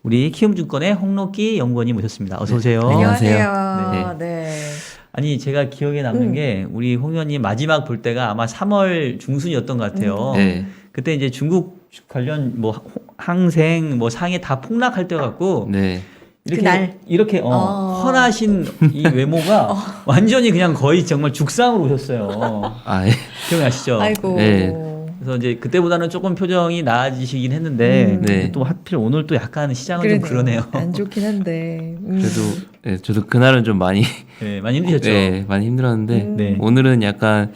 우리 키움증권의 홍록기 연구원님 모셨습니다. 어서 오세요. 안녕하세요. 네. 아니 제가 기억에 남는 게 우리 홍 의원님 마지막 볼 때가 아마 3월 중순이었던 것 같아요. 네. 그때 이제 중국 관련 뭐 항생 뭐 상해 다 폭락할 때 갖고 네. 이렇게 헌하신 이 외모가 완전히 그냥 거의 정말 죽상으로 오셨어요. 아, 예. 기억나시죠? 아이고. 네. 그래서 이제 그때보다는 조금 표정이 나아지시긴 했는데 네. 또 하필 오늘 또 약간 시장은 좀 그러네요. 안 좋긴 한데. 그래도 네, 저도 그날은 좀 많이 네, 많이 힘드셨죠? 네, 많이 힘들었는데 네. 오늘은 약간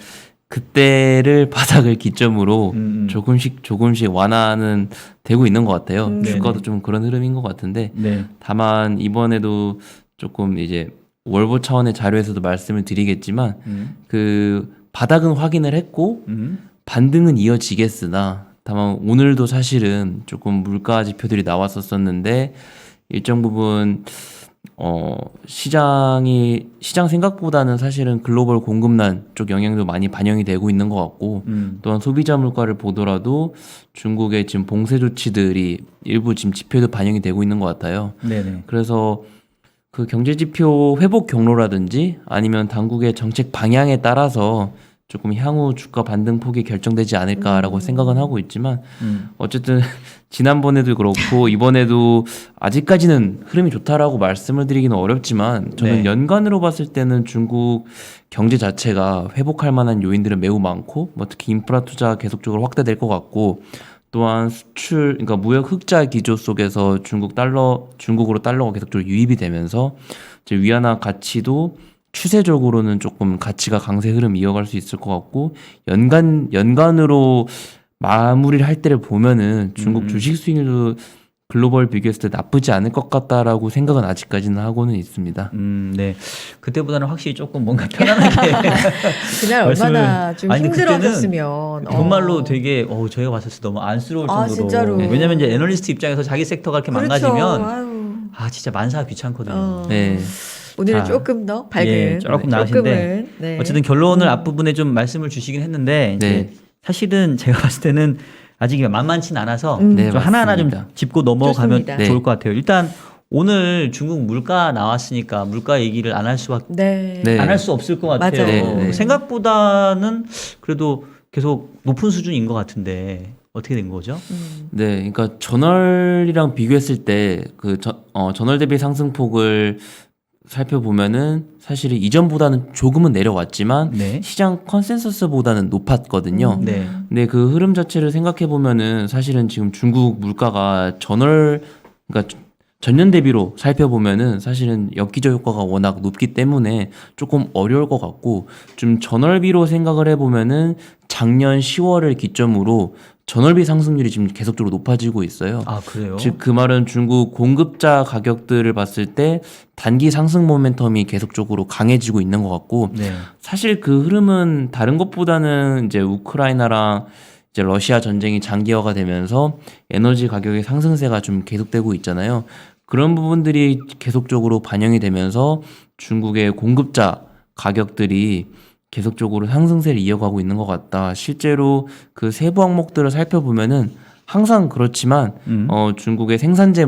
그때를 바닥을 기점으로 조금씩 완화는 되고 있는 것 같아요. 주가도 좀 그런 흐름인 것 같은데 네. 다만 이번에도 조금 이제 월보 차원의 자료에서도 말씀을 드리겠지만 그 바닥은 확인을 했고 반등은 이어지겠으나 다만 오늘도 사실은 조금 물가 지표들이 나왔었는데 일정 부분 시장 생각보다는 사실은 글로벌 공급난 쪽 영향도 많이 반영이 되고 있는 것 같고 또한 소비자 물가를 보더라도 중국의 지금 봉쇄 조치들이 일부 지금 지표에도 반영이 되고 있는 것 같아요. 네네. 그래서 그 경제 지표 회복 경로라든지 아니면 당국의 정책 방향에 따라서 조금 향후 주가 반등 폭이 결정되지 않을까라고 생각은 하고 있지만 어쨌든 지난번에도 그렇고 이번에도 아직까지는 흐름이 좋다라고 말씀을 드리기는 어렵지만 저는 네. 연간으로 봤을 때는 중국 경제 자체가 회복할 만한 요인들은 매우 많고 뭐 특히 인프라 투자 계속적으로 확대될 것 같고 또한 수출 그러니까 무역 흑자 기조 속에서 중국으로 달러가 계속적으로 유입이 되면서 이제 위안화 가치도 추세적으로는 조금 가치가 강세 흐름 이어갈 수 있을 것 같고 연간으로 마무리를 할 때를 보면은 중국 주식 수익률도 글로벌 비교했을 때 나쁘지 않을 것 같다라고 생각은 아직까지는 하고는 있습니다. 네. 그때보다는 확실히 조금 뭔가 편안하게 그날 얼마나 좀 아니, 근데 힘들어하셨으면. 정말로 되게 저희가 봤을 때 너무 안쓰러울 아, 정도로. 진짜로. 왜냐면 이제 애널리스트 입장에서 자기 섹터가 이렇게 그렇죠. 망가지면 아유. 진짜 만사 귀찮거든요. 네. 오늘은 자, 조금 더 밝은. 예, 조금 나으신데 네. 어쨌든 결론을 앞부분에 좀 말씀을 주시긴 했는데 네. 이제 사실은 제가 봤을 때는 아직 만만치는 않아서 네, 좀 하나하나 좀 맞습니다. 짚고 넘어가면 좋습니다. 좋을 것 같아요. 일단 오늘 중국 물가 나왔으니까 물가 얘기를 안 할 수밖에 네. 네. 안 할 수 없을 것 같아요. 맞아요. 네, 네. 생각보다는 그래도 계속 높은 수준인 것 같은데 어떻게 된 거죠? 네, 그러니까 전월이랑 비교했을 때 그 전월 대비 상승폭을 살펴보면은 사실 이전보다는 조금은 내려왔지만 네. 시장 컨센서스보다는 높았거든요. 네. 근데 그 흐름 자체를 생각해 보면은 사실은 지금 중국 물가가 그러니까 전년 대비로 살펴보면은 사실은 역기저 효과가 워낙 높기 때문에 조금 어려울 것 같고 좀 전월비로 생각을 해보면은 작년 10월을 기점으로 전월비 상승률이 지금 계속적으로 높아지고 있어요. 아, 그래요? 즉 그 말은 중국 공급자 가격들을 봤을 때 단기 상승 모멘텀이 계속적으로 강해지고 있는 것 같고 네. 사실 그 흐름은 다른 것보다는 이제 우크라이나랑 이제 러시아 전쟁이 장기화가 되면서 에너지 가격의 상승세가 좀 계속되고 있잖아요. 그런 부분들이 계속적으로 반영이 되면서 중국의 공급자 가격들이 계속적으로 상승세를 이어가고 있는 것 같다. 실제로 그 세부 항목들을 살펴보면은 항상 그렇지만 중국의 생산자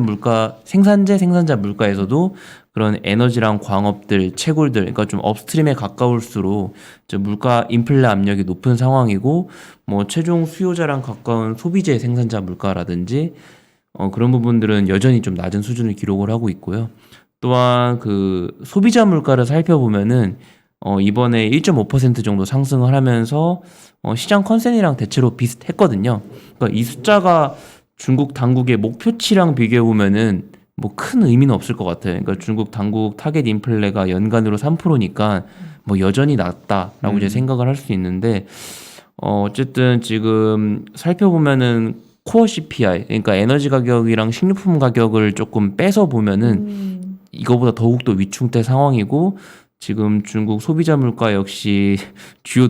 물가에서도 그런 에너지랑 광업들, 채굴들, 그러니까 좀 업스트림에 가까울수록 물가 인플레 압력이 높은 상황이고 뭐 최종 수요자랑 가까운 소비재 생산자 물가라든지 그런 부분들은 여전히 좀 낮은 수준을 기록을 하고 있고요. 또한 그 소비자 물가를 살펴보면은 이번에 1.5% 정도 상승을 하면서 시장 컨센이랑 대체로 비슷했거든요. 그러니까 이 숫자가 중국 당국의 목표치랑 비교해 보면은 뭐 큰 의미는 없을 것 같아요. 그러니까 중국 당국 타겟 인플레가 연간으로 3%니까 뭐 여전히 낮다라고 이제 생각을 할 수 있는데 어쨌든 지금 살펴보면은 코어 CPI, 그러니까 에너지 가격이랑 식료품 가격을 조금 빼서 보면은 이거보다 더욱더 위축된 상황이고 지금 중국 소비자 물가 역시 주요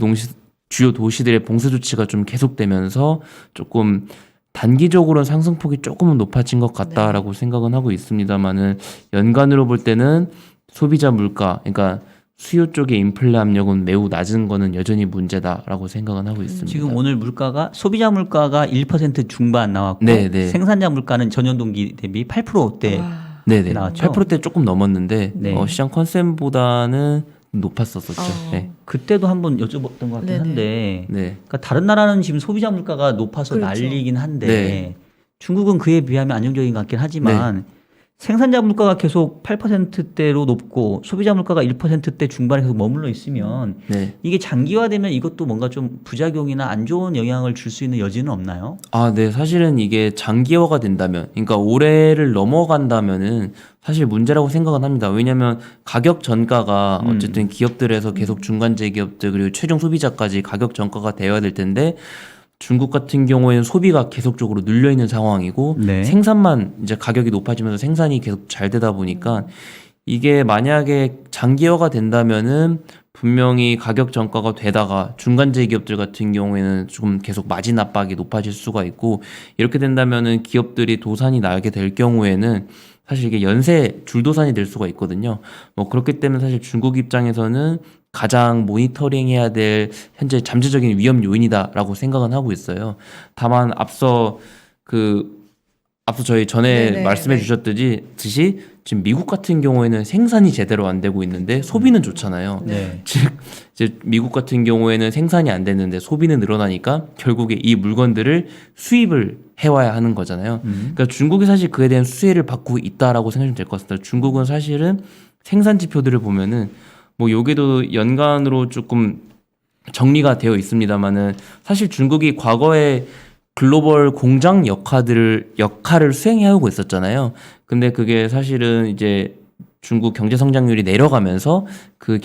도시들의 봉쇄 조치가 좀 계속되면서 조금 단기적으로는 상승폭이 조금은 높아진 것 같다라고 생각은 하고 있습니다만은 연간으로 볼 때는 소비자 물가, 그러니까 수요 쪽의 인플레 압력은 매우 낮은 거는 여전히 문제다라고 생각은 하고 있습니다. 지금 오늘 물가가 소비자 물가가 1% 중반 나왔고 네, 네. 생산자 물가는 전년 동기 대비 8%대 와. 네네. 나왔죠? 8%대 조금 넘었는데 네. 시장 컨센보다는 높았었었죠. 네. 그때도 한번 여쭤봤던 것 같긴 네네. 한데 네. 그러니까 다른 나라는 지금 소비자 물가가 높아서 그렇죠. 난리긴 한데 네. 중국은 그에 비하면 안정적인 것 같긴 하지만 생산자 물가가 계속 8%대로 높고 소비자 물가가 1%대 중반에 계속 머물러 있으면 네. 이게 장기화되면 이것도 뭔가 좀 부작용이나 안 좋은 영향을 줄 수 있는 여지는 없나요? 네. 사실은 이게 장기화가 된다면, 그러니까 올해를 넘어간다면은 사실 문제라고 생각은 합니다. 왜냐하면 가격 전가가 어쨌든 기업들에서 계속 중간재 기업들 그리고 최종 소비자까지 가격 전가가 되어야 될 텐데 중국 같은 경우에는 소비가 계속적으로 눌려 있는 상황이고 네. 생산만 이제 가격이 높아지면서 생산이 계속 잘 되다 보니까 이게 만약에 장기화가 된다면은 분명히 가격 전가가 되다가 중간재 기업들 같은 경우에는 좀 계속 마진 압박이 높아질 수가 있고 이렇게 된다면은 기업들이 도산이 나게 될 경우에는 사실 이게 연쇄 줄도산이 될 수가 있거든요. 뭐 그렇기 때문에 사실 중국 입장에서는 가장 모니터링해야 될 현재 잠재적인 위험 요인이다라고 생각은 하고 있어요. 다만 앞서 저희 전에 네네, 말씀해 네. 주셨듯이 지금 미국 같은 경우에는 생산이 제대로 안 되고 있는데 소비는 좋잖아요. 네. 즉 이제 미국 같은 경우에는 생산이 안 됐는데 소비는 늘어나니까 결국에 이 물건들을 수입을 해와야 하는 거잖아요. 그러니까 중국이 사실 그에 대한 수혜를 받고 있다라고 생각하면 될 것 같습니다. 중국은 사실은 생산 지표들을 보면은 뭐 여기도 연간으로 조금 정리가 되어 있습니다만은 사실 중국이 과거에 글로벌 공장 역할을 수행해오고 있었잖아요. 근데 그게 사실은 이제 중국 경제 성장률이 내려가면서 그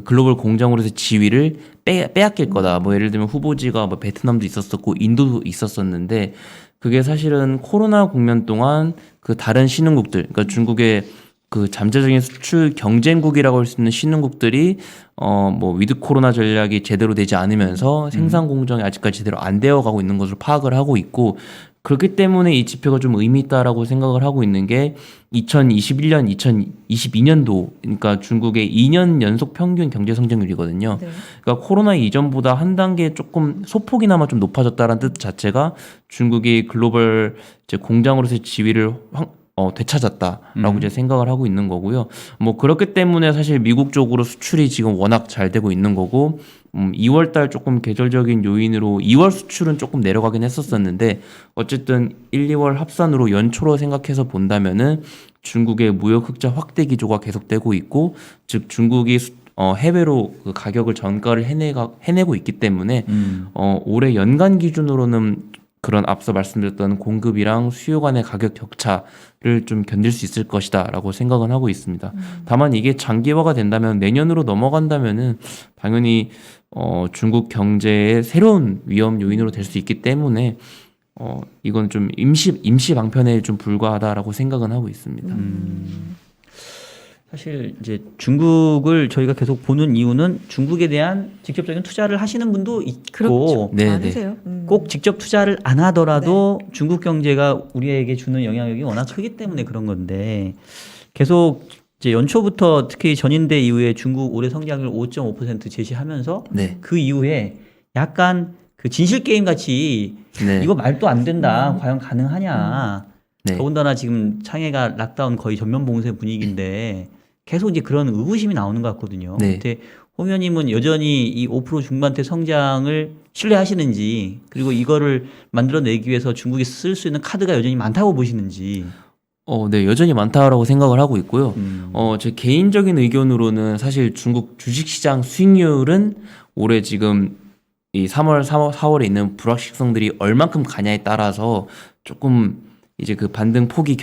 글로벌 공장으로서 지위를 빼앗길 거다. 뭐 예를 들면 후보지가 뭐 베트남도 있었었고 인도도 있었었는데 그게 사실은 코로나 국면 동안 그 다른 신흥국들, 그러니까 중국의 그 잠재적인 수출 경쟁국이라고 할 수 있는 신흥국들이 뭐 위드 코로나 전략이 제대로 되지 않으면서 생산 공정이 아직까지 제대로 안 되어 가고 있는 것으로 파악을 하고 있고 그렇기 때문에 이 지표가 좀 의미 있다라고 생각을 하고 있는 게 2021년, 2022년도 그러니까 중국의 2년 연속 평균 경제 성장률이거든요. 네. 그러니까 코로나 이전보다 한 단계 조금 소폭이나마 좀 높아졌다는 뜻 자체가 중국이 글로벌 이제 공장으로서의 지위를 되찾았다라고 이제 생각을 하고 있는 거고요. 뭐 그렇기 때문에 사실 미국 쪽으로 수출이 지금 워낙 잘 되고 있는 거고 2월 달 조금 계절적인 요인으로 2월 수출은 조금 내려가긴 했었었는데 어쨌든 1, 2월 합산으로 연초로 생각해서 본다면은 중국의 무역 흑자 확대 기조가 계속되고 있고 즉 중국이 해외로 그 가격을 전가를 해내고 있기 때문에 올해 연간 기준으로는 그런 앞서 말씀드렸던 공급이랑 수요 간의 가격 격차를 좀 견딜 수 있을 것이다라고 생각은 하고 있습니다. 다만 이게 장기화가 된다면 내년으로 넘어간다면은 당연히 중국 경제의 새로운 위험 요인으로 될 수 있기 때문에 이건 좀 임시 방편에 좀 불과하다라고 생각은 하고 있습니다. 사실 이제 중국을 저희가 계속 보는 이유는 중국에 대한 직접적인 투자를 하시는 분도 있고 그렇죠. 네, 많으세요. 꼭 직접 투자를 안 하더라도 중국 경제가 우리에게 주는 영향력이 워낙 크기 때문에 그런 건데 계속 이제 연초부터 특히 전인대 이후에 중국 올해 성장률 5.5% 제시하면서 네. 그 이후에 약간 그 진실 게임 같이 네. 이거 말도 안 된다. 과연 가능하냐. 네. 더군다나 지금 상해가 락다운 거의 전면 봉쇄 분위기인데 계속 이제 그런 의구심이 나오는 것 같거든요. 네. 근데 홍 의원님은 여전히 이 5% 중반대 성장을 신뢰하시는지 그리고 이거를 만들어내기 위해서 중국이 쓸 수 있는 카드가 여전히 많다고 보시는지. 네, 여전히 많다라고 생각을 하고 있고요. 제 개인적인 의견으로는 사실 중국 주식시장 수익률은 올해 지금 이 3월, 4월에 있는 불확실성들이 얼만큼 가냐에 따라서 조금 이제 그 반등 폭이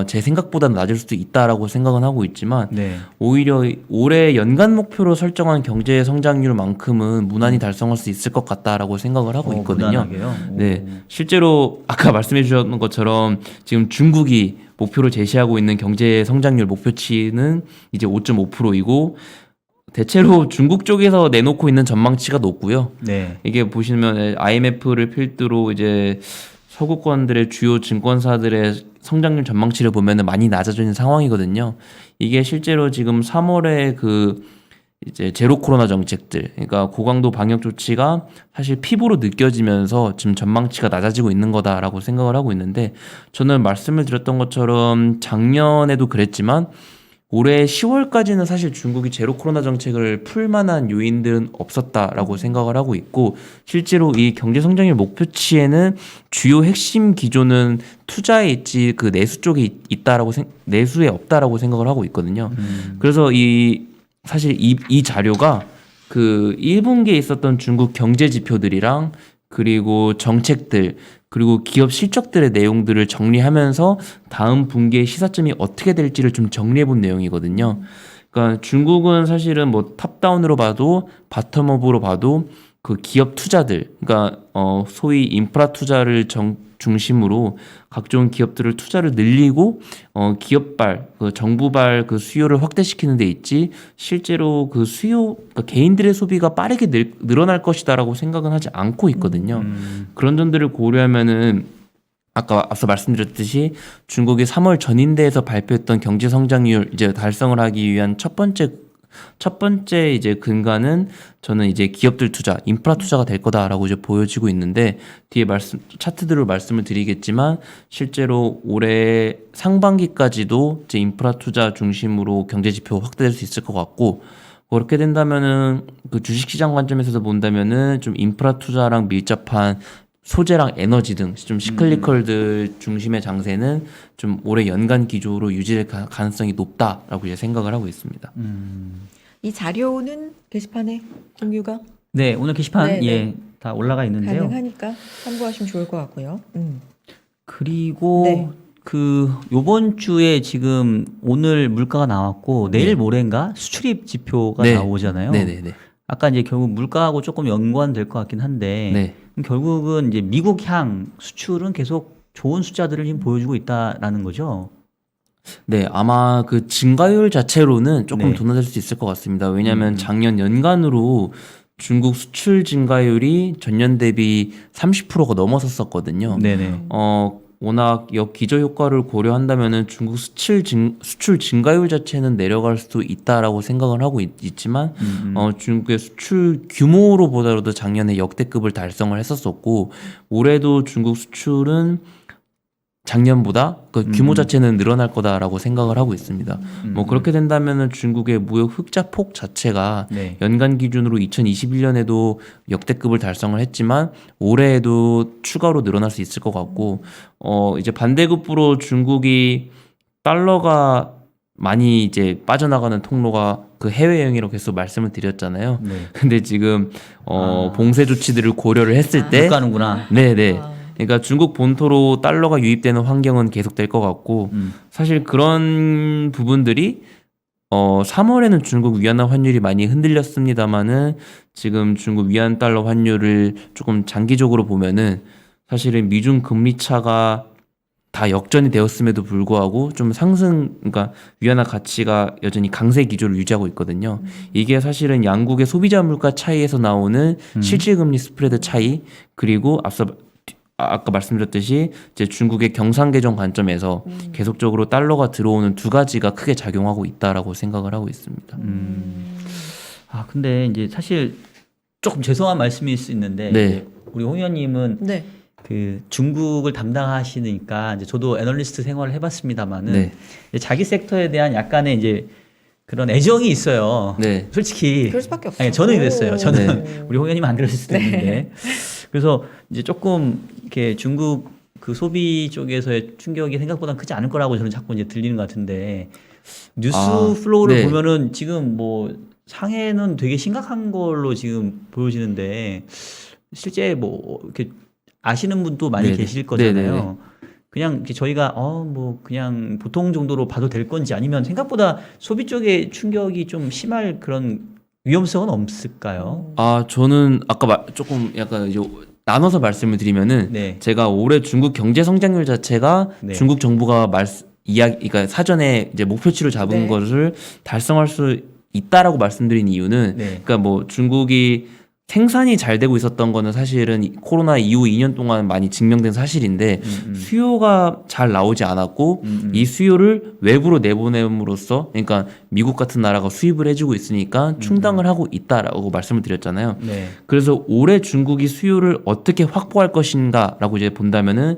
제 생각보다는 낮을 수도 있다라고 생각은 하고 있지만 네. 오히려 올해 연간 목표로 설정한 경제 성장률만큼은 무난히 달성할 수 있을 것 같다라고 생각을 하고 있거든요. 무난하게요? 네, 실제로 아까 말씀해 주셨던 것처럼 지금 중국이 목표로 제시하고 있는 경제 성장률 목표치는 이제 5.5%이고 대체로 중국 쪽에서 내놓고 있는 전망치가 높고요. 네. 이게 보시면 IMF를 필두로 이제 서구권들의 주요 증권사들의 성장률 전망치를 보면은 많이 낮아져 있는 상황이거든요. 이게 실제로 지금 3월에 그 이제 제로 코로나 정책들, 그러니까 고강도 방역 조치가 사실 피부로 느껴지면서 지금 전망치가 낮아지고 있는 거다라고 생각을 하고 있는데, 저는 말씀을 드렸던 것처럼 작년에도 그랬지만 올해 10월까지는 사실 중국이 제로 코로나 정책을 풀 만한 요인들은 없었다라고 생각을 하고 있고, 실제로 이 경제 성장률 목표치에는 주요 핵심 기조는 투자에 있지 그 내수 쪽에 있다라고 내수에 없다라고 생각을 하고 있거든요. 그래서 사실 이 자료가 그 1분기에 있었던 중국 경제 지표들이랑 그리고 정책들 그리고 기업 실적들의 내용들을 정리하면서 다음 분기의 시사점이 어떻게 될지를 좀 정리해 본 내용이거든요. 그러니까 중국은 사실은 뭐 탑다운으로 봐도 바텀업으로 봐도 그 기업 투자들, 그러니까 소위 인프라 투자를 중심으로 각종 기업들을 투자를 늘리고 기업발, 그 정부발 그 수요를 확대시키는 데 있지, 실제로 그 수요, 그러니까 개인들의 소비가 빠르게 늘어날 것이다라고 생각은 하지 않고 있거든요. 그런 점들을 고려하면은 아까 앞서 말씀드렸듯이 중국이 3월 전인대에서 발표했던 경제 성장률 이제 달성을 하기 위한 첫 번째 이제 근간은 저는 이제 기업들 투자, 인프라 투자가 될 거다라고 이제 보여지고 있는데, 뒤에 차트들로 말씀을 드리겠지만 실제로 올해 상반기까지도 이제 인프라 투자 중심으로 경제 지표 확대될 수 있을 것 같고, 그렇게 된다면은 그 주식시장 관점에서 본다면은 좀 인프라 투자랑 밀접한 소재랑 에너지 등 좀 시클리컬들 중심의 장세는 좀 올해 연간 기조로 유지될 가능성이 높다라고 이제 생각을 하고 있습니다. 이 자료는 게시판에 공유가 네, 오늘 게시판 네, 예, 다 올라가 있는데요. 가능하니까 참고하시면 좋을 것 같고요. 그리고 네. 그 요번 주에 지금 오늘 물가가 나왔고 내일 모레인가 수출입 지표가 네. 나오잖아요. 네네네. 아까 이제 결국 물가하고 조금 연관될 것 같긴 한데 네. 그럼 결국은 이제 미국향 수출은 계속 좋은 숫자들을 지금 보여주고 있다라는 거죠. 네, 아마 그 증가율 자체로는 조금 네. 둔화될 수 있을 것 같습니다. 왜냐하면 작년 연간으로 중국 수출 증가율이 전년 대비 30%가 넘어섰었거든요. 네네. 워낙 기저 효과를 고려한다면은 중국 수출 증가율 자체는 내려갈 수도 있다라고 생각을 하고 있지만 중국의 수출 규모로 보더라도 작년에 역대급을 달성을 했었었고, 올해도 중국 수출은 작년보다 그 규모 자체는 늘어날 거다라고 생각을 하고 있습니다. 뭐 그렇게 된다면은 중국의 무역 흑자 폭 자체가 네. 연간 기준으로 2021년에도 역대급을 달성을 했지만 올해에도 추가로 늘어날 수 있을 것 같고, 이제 반대급부로 중국이 달러가 많이 이제 빠져나가는 통로가 그 해외여행이라고 계속 말씀을 드렸잖아요. 네. 근데 지금 봉쇄 조치들을 고려를 했을 때 못 가는구나. 네네. 그러니까 중국 본토로 달러가 유입되는 환경은 계속될 것 같고, 사실 그런 부분들이 3월에는 중국 위안화 환율이 많이 흔들렸습니다만은 지금 중국 위안 달러 환율을 조금 장기적으로 보면은 사실은 미중 금리 차가 다 역전이 되었음에도 불구하고 좀 그러니까 위안화 가치가 여전히 강세 기조를 유지하고 있거든요. 이게 사실은 양국의 소비자 물가 차이에서 나오는 실질금리 스프레드 차이, 그리고 아까 말씀드렸듯이 이제 중국의 경상개정 관점에서 계속적으로 달러가 들어오는 두 가지가 크게 작용하고 있다라고 생각을 하고 있습니다. 근데 이제 사실 조금 죄송한 말씀일 수 있는데 네. 이제 우리 홍 의원님은 네. 그 중국을 담당하시니까 이제 저도 애널리스트 생활을 해봤습니다만은 네. 이제 자기 섹터에 대한 약간의 이제 그런 애정이 있어요. 네. 솔직히. 그럴 수밖에 없죠. 아니, 저는 그랬어요. 저는 네. 우리 홍 의원님 안 그랬을 수도 있는데. 그래서 이제 조금 이렇게 중국 그 소비 쪽에서의 충격이 생각보다 크지 않을 거라고 저는 자꾸 이제 들리는 것 같은데, 뉴스 플로우를 네. 보면은 지금 뭐 상해는 되게 심각한 걸로 지금 보여지는데, 실제 뭐 이렇게 아시는 분도 많이 네네. 계실 거잖아요. 네네네. 그냥 이렇게 저희가 뭐 그냥 보통 정도로 봐도 될 건지, 아니면 생각보다 소비 쪽에 충격이 좀 심할 그런 위험성은 없을까요? 저는 아까 조금 약간 이제 나눠서 말씀을 드리면은 네. 제가 올해 중국 경제 성장률 자체가 네. 중국 정부가 그러니까 사전에 이제 목표치를 잡은 네. 것을 달성할 수 있다라고 말씀드린 이유는 네. 그러니까 뭐 중국이 생산이 잘 되고 있었던 거는 사실은 코로나 이후 2년 동안 많이 증명된 사실인데 수요가 잘 나오지 않았고 이 수요를 외부로 내보냄으로써 그러니까 미국 같은 나라가 수입을 해주고 있으니까 충당을 하고 있다라고 말씀을 드렸잖아요. 네. 그래서 올해 중국이 수요를 어떻게 확보할 것인가라고 이제 본다면은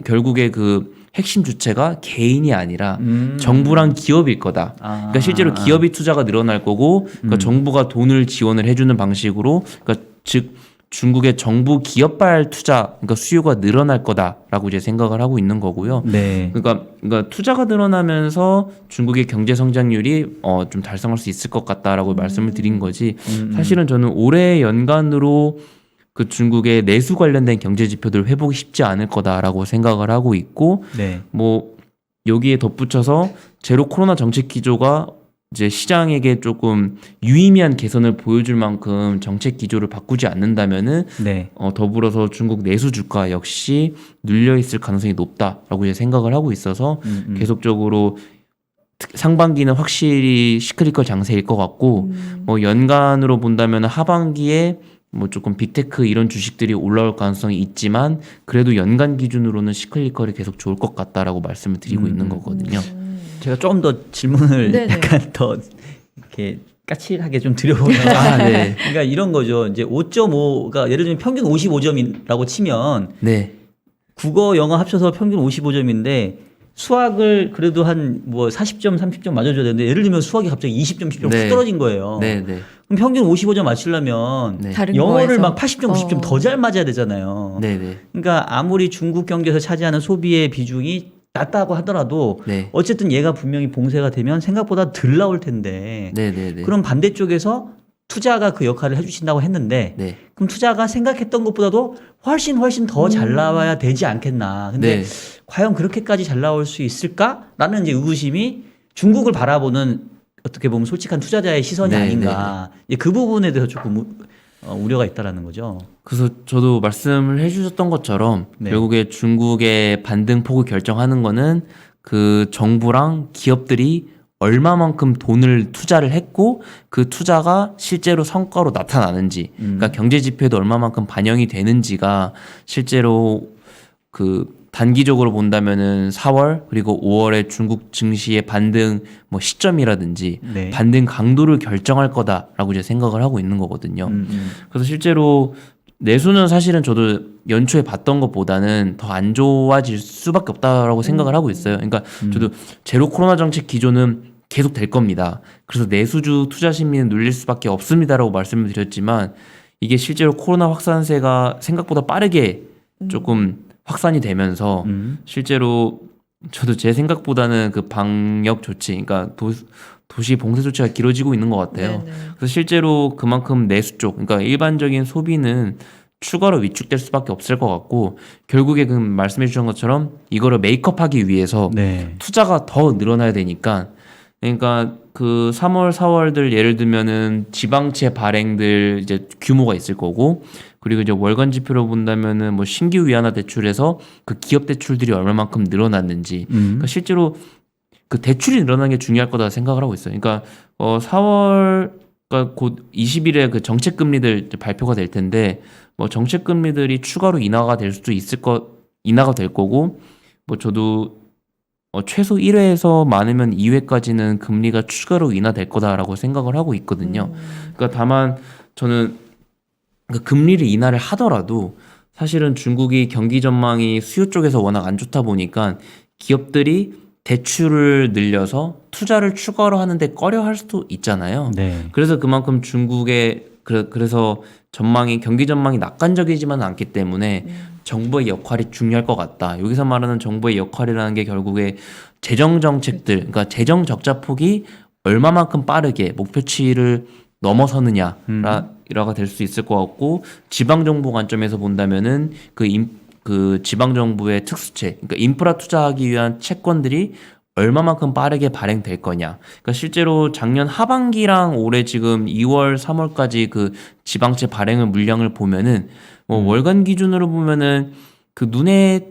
결국에 그 핵심 주체가 개인이 아니라 정부랑 기업일 거다. 그러니까 실제로 기업이 투자가 늘어날 거고, 그러니까 정부가 돈을 지원을 해주는 방식으로, 그러니까 즉 중국의 정부 기업발 투자, 그러니까 수요가 늘어날 거다라고 이제 생각을 하고 있는 거고요. 네. 그러니까 투자가 늘어나면서 중국의 경제 성장률이 좀 달성할 수 있을 것 같다라고 말씀을 드린 거지. 사실은 저는 올해 연간으로 그 중국의 내수 관련된 경제 지표들 회복이 쉽지 않을 거다라고 생각을 하고 있고, 네. 뭐 여기에 덧붙여서 제로 코로나 정책 기조가 이제 시장에게 조금 유의미한 개선을 보여줄 만큼 정책 기조를 바꾸지 않는다면은 네. 더불어서 중국 내수 주가 역시 눌려 있을 가능성이 높다라고 이제 생각을 하고 있어서 계속적으로 상반기는 확실히 시크릿컬 장세일 것 같고 뭐 연간으로 본다면 하반기에 뭐 조금 빅테크 이런 주식들이 올라올 가능성이 있지만 그래도 연간 기준으로는 시클리컬이 계속 좋을 것 같다라고 말씀을 드리고 있는 거거든요. 제가 조금 더 질문을 네네. 약간 더 이렇게 까칠하게 좀 드려보면 네. 그러니까 이런 거죠. 이제 5.5가 예를 들면 평균 55점이라고 치면 네. 국어, 영어 합쳐서 평균 55점인데 수학을 그래도 한 뭐 40점, 30점 맞아줘야 되는데 예를 들면 수학이 갑자기 20점, 10점 네. 훅 떨어진 거예요. 네, 네. 그럼 평균 55점 맞추려면 네. 다른 영어를 거에서? 막 80점, 90점 더 잘 맞아야 되잖아요. 네, 네. 그러니까 아무리 중국 경제에서 차지하는 소비의 비중이 낮다고 하더라도 네. 어쨌든 얘가 분명히 봉쇄가 되면 생각보다 덜 나올 텐데 네, 네, 네. 그럼 반대쪽에서 투자가 그 역할을 해주신다고 했는데 네. 그럼 투자가 생각했던 것보다도 훨씬 더 잘 나와야 되지 않겠나. 근데 네. 과연 그렇게까지 잘 나올 수 있을까라는 이제 의구심이 중국을 바라보는 어떻게 보면 솔직한 투자자의 시선이 네, 아닌가. 이제 그 부분에 대해서 조금 우려가 있다라는 거죠. 그래서 저도 말씀을 해주셨던 것처럼 네. 결국에 중국의 반등폭을 결정하는 거는 그 정부랑 기업들이 얼마만큼 돈을 투자를 했고 그 투자가 실제로 성과로 나타나는지 그러니까 경제 지표에도 얼마만큼 반영이 되는지가 실제로 그 단기적으로 본다면은 4월 그리고 5월에 중국 증시의 반등 뭐 시점이라든지 네. 반등 강도를 결정할 거다라고 이제 생각을 하고 있는 거거든요. 그래서 실제로 내수는 사실은 저도 연초에 봤던 것보다는 더 안 좋아질 수밖에 없다라고 생각을 하고 있어요. 그러니까 저도 제로 코로나 정책 기조는 계속 될 겁니다. 그래서 내수주 투자 심리는 눌릴 수밖에 없습니다라고 말씀을 드렸지만 이게 실제로 코로나 확산세가 생각보다 빠르게 조금 확산이 되면서 실제로 저도 제 생각보다는 그 방역 조치, 그러니까 도시 봉쇄 조치가 길어지고 있는 것 같아요. 네네. 그래서 실제로 그만큼 내수 쪽, 그러니까 일반적인 소비는 추가로 위축될 수밖에 없을 것 같고 결국에 그 말씀해 주신 것처럼 이거를 메이크업하기 위해서 네. 투자가 더 늘어나야 되니까 그러니까 그 3월, 4월들 예를 들면은 지방채 발행들 이제 규모가 있을 거고 그리고 이제 월간 지표로 본다면은 뭐 신규 위안화 대출에서 그 기업 대출들이 얼마만큼 늘어났는지 그러니까 실제로 그 대출이 늘어나는 게 중요할 거다 생각을 하고 있어요. 그러니까 4월 그러니까 곧 20일에 그 정책 금리들 발표가 될 텐데 뭐 정책 금리들이 추가로 인하가 될 수도 인하가 될 거고 뭐 저도 최소 1회에서 많으면 2회까지는 금리가 추가로 인하될 거다라고 생각을 하고 있거든요. 그러니까 다만 저는 그 금리를 인하를 하더라도 사실은 중국이 경기 전망이 수요 쪽에서 워낙 안 좋다 보니까 기업들이 대출을 늘려서 투자를 추가로 하는데 꺼려할 수도 있잖아요. 네. 그래서 그만큼 중국의 그래서 경기 전망이 낙관적이지만은 않기 때문에 정부의 역할이 중요할 것 같다. 여기서 말하는 정부의 역할이라는 게 결국에 재정 정책들, 그러니까 재정 적자 폭이 얼마만큼 빠르게 목표치를 넘어서느냐가 될 수 있을 것 같고 지방 정부 관점에서 본다면은 그 지방 정부의 특수채, 그러니까 인프라 투자하기 위한 채권들이 얼마만큼 빠르게 발행될 거냐. 그러니까 실제로 작년 하반기랑 올해 지금 2월, 3월까지 그 지방채 발행을 물량을 보면은 뭐 월간 기준으로 보면은 그 눈에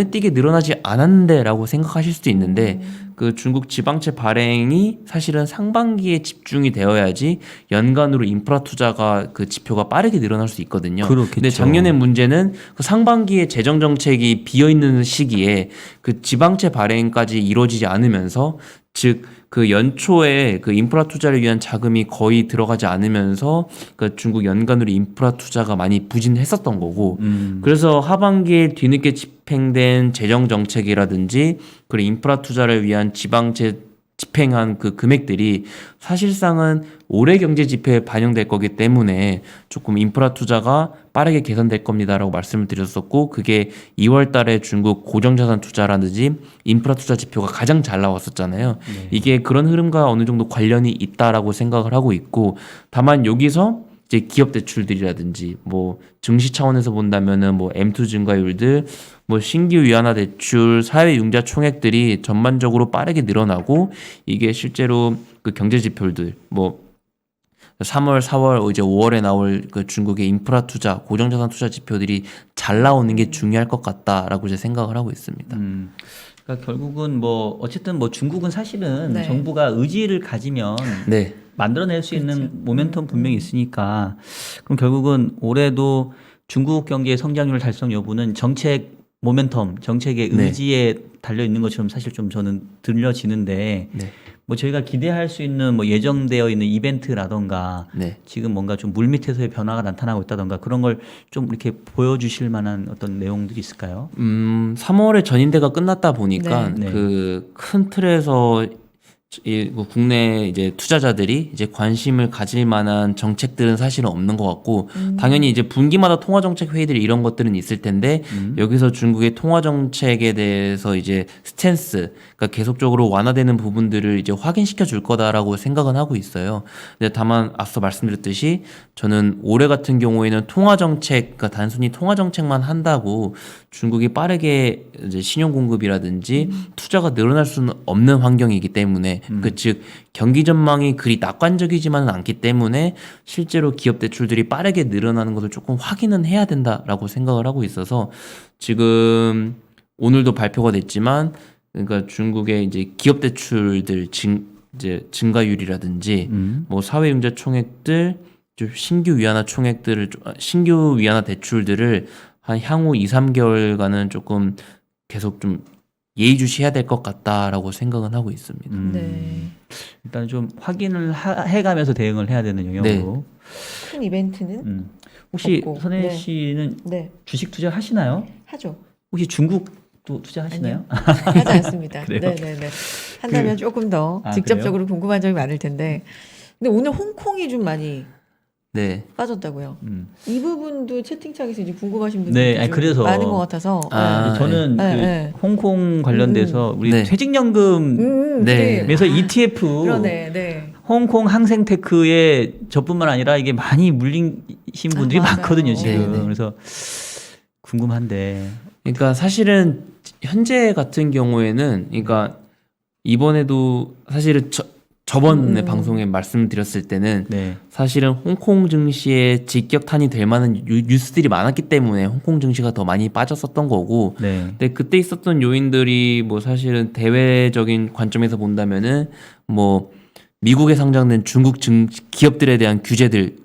띄게 늘어나지 않았는데라고 생각하실 수도 있는데 그 중국 지방채 발행이 사실은 상반기에 집중이 되어야지 연간으로 인프라 투자가 그 지표가 빠르게 늘어날 수 있거든요. 그렇겠죠. 근데 작년의 문제는 그 상반기에 재정 정책이 비어 있는 시기에 그 지방채 발행까지 이루어지지 않으면서 즉 그 연초에 그 인프라 투자를 위한 자금이 거의 들어가지 않으면서 그 중국 연간으로 인프라 투자가 많이 부진했었던 거고 그래서 하반기에 뒤늦게 집행된 재정 정책이라든지 그리고 인프라 투자를 위한 지방채 집행한 그 금액들이 사실상은 올해 경제 지표에 반영될 거기 때문에 조금 인프라 투자가 빠르게 개선될 겁니다라고 말씀을 드렸었고 그게 2월 달에 중국 고정자산 투자라든지 인프라 투자 지표가 가장 잘 나왔었잖아요. 네. 이게 그런 흐름과 어느 정도 관련이 있다라고 생각을 하고 있고 다만 여기서 이제 기업 대출들이라든지 뭐 증시 차원에서 본다면은 뭐 M2 증가율들 뭐 신규 위안화 대출 사회 융자 총액들이 전반적으로 빠르게 늘어나고 이게 실제로 그 경제 지표들 뭐 3월, 4월, 이제 5월에 나올 그 중국의 인프라 투자, 고정자산 투자 지표들이 잘 나오는 게 중요할 것 같다라고 이제 생각을 하고 있습니다. 그러니까 결국은 뭐 어쨌든 뭐 중국은 사실은 네. 정부가 의지를 가지면 네. 만들어낼 수 있는 그렇죠. 모멘텀 분명히 있으니까 그럼 결국은 올해도 중국 경제의 성장률 달성 여부는 정책 모멘텀, 정책의 네. 의지에 달려 있는 것처럼 사실 좀 저는 들려지는데 네. 뭐 저희가 기대할 수 있는 뭐 예정되어 있는 이벤트라던가 네. 지금 뭔가 좀 물밑에서의 변화가 나타나고 있다던가 그런 걸 좀 이렇게 보여주실 만한 어떤 내용들이 있을까요? 3월에 전인대가 끝났다 보니까 네. 네. 그 큰 틀에서 국내 이제 투자자들이 이제 관심을 가질 만한 정책들은 사실은 없는 것 같고 당연히 이제 분기마다 통화 정책 회의들이 이런 것들은 있을 텐데 여기서 중국의 통화 정책에 대해서 이제 스탠스 그러니까 계속적으로 완화되는 부분들을 이제 확인시켜 줄 거다라고 생각은 하고 있어요. 근데 다만 앞서 말씀드렸듯이 저는 올해 같은 경우에는 통화 정책 그러니까 단순히 통화 정책만 한다고 중국이 빠르게 이제 신용 공급이라든지 투자가 늘어날 수는 없는 환경이기 때문에 즉 경기 전망이 그리 낙관적이지만은 않기 때문에 실제로 기업 대출들이 빠르게 늘어나는 것을 조금 확인은 해야 된다라고 생각을 하고 있어서 지금 오늘도 발표가 됐지만 그러니까 중국의 이제 기업 대출들 이제 증가율이라든지 뭐 사회융자 총액들 좀 신규 위안화 총액들을 신규 위안화 대출들을 한 향후 2, 3개월간은 조금 계속 좀 예의주시해야 될 것 같다라고 생각은 하고 있습니다. 네. 일단 좀 확인을 해가면서 대응을 해야 되는 영역으로. 큰 이벤트는 혹시 없고. 선혜 네. 씨는 네 주식 투자 하시나요? 하죠. 혹시 중국도 투자하시나요? 하지 않습니다. 그래요? 네네네. 한다면 조금 더 아, 직접적으로 궁금한 점이 많을 텐데. 근데 오늘 홍콩이 좀 많이 네. 빠졌다고요. 음. 이 부분도 채팅창에서 이제 궁금하신 분들이 네, 아니, 그래서 많은 것 같아서. 아, 저는 네. 그 네. 홍콩 관련돼서 우리 네. 퇴직연금에서 네. ETF 그러네. 네. 홍콩 항생테크에 저뿐만 아니라 이게 많이 물리신 분들이 맞아요. 많거든요 지금. 네네. 그래서 궁금한데. 그러니까 사실은 현재 같은 경우에는 그러니까 이번에도 사실은 저번에 방송에 말씀드렸을 때는 네. 사실은 홍콩 증시에 직격탄이 될 만한 뉴스들이 많았기 때문에 홍콩 증시가 더 많이 빠졌었던 거고 네. 근데 그때 있었던 요인들이 뭐 사실은 대외적인 관점에서 본다면은 뭐 미국에 상장된 중국 기업들에 대한 규제들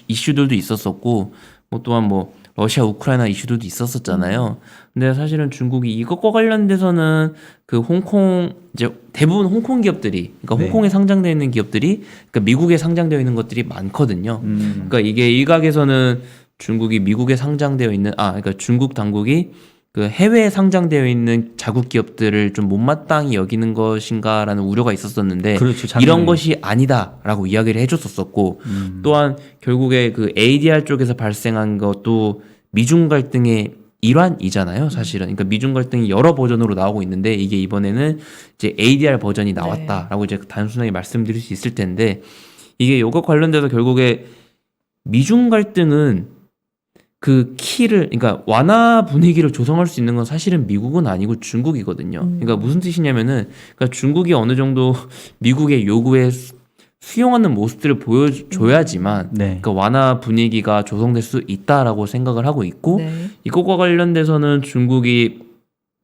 이슈들도 있었었고 뭐 또한 뭐 러시아 우크라이나 이슈들도 있었었잖아요. 근데 사실은 중국이 이것과 관련돼서는 그 홍콩 이제 대부분 홍콩 기업들이 그러니까 네. 홍콩에 상장되어 있는 기업들이 그러니까 미국에 상장되어 있는 것들이 많거든요. 그러니까 이게 일각에서는 중국이 미국에 상장되어 있는 그러니까 중국 당국이 그 해외에 상장되어 있는 자국 기업들을 좀 못마땅히 여기는 것인가라는 우려가 있었었는데 그렇죠, 작년에. 이런 것이 아니다라고 이야기를 해줬었고 또한 결국에 그 ADR 쪽에서 발생한 것도 미중 갈등의 일환이잖아요, 사실은. 그러니까 미중 갈등이 여러 버전으로 나오고 있는데 이게 이번에는 이제 ADR 버전이 나왔다라고 이제 단순하게 말씀드릴 수 있을 텐데 이게 이거 관련돼서 결국에 미중 갈등은 그 키를 그러니까 완화 분위기를 조성할 수 있는 건 사실은 미국은 아니고 중국이거든요. 그러니까 무슨 뜻이냐면은 그러니까 중국이 어느 정도 미국의 요구에 수용하는 모습들을 보여줘야지만 네. 그러니까 완화 분위기가 조성될 수 있다라고 생각을 하고 있고 네. 이것과 관련돼서는 중국이